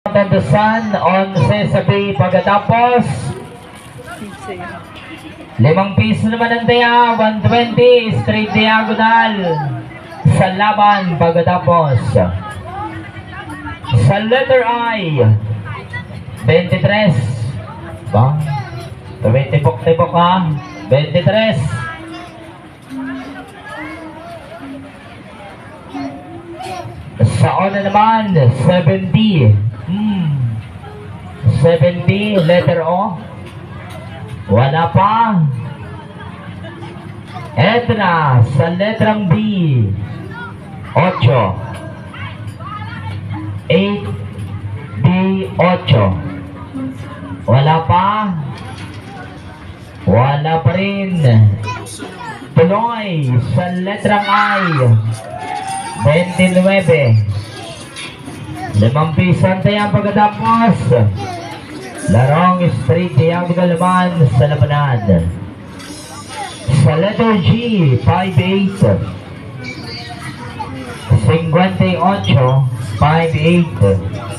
Tandusan, 11 sa bay pagkatapos 5 piso naman ang taya, 120 straight diagonal sa laban pagkatapos sa letter I 23 ba? Tibok-tibok ha 23 sa ona naman 70 70, letter O. Wala pa. Eto na, sa letrang B. 8. 8, B, 8. Wala pa. Wala pa rin. Tuloy, sa letrang I. 29. 5 piso ang tayang pagkatapos. Larong straight diagonal naman sa labanan. Sa letter G, 5-8. 58, 5-8.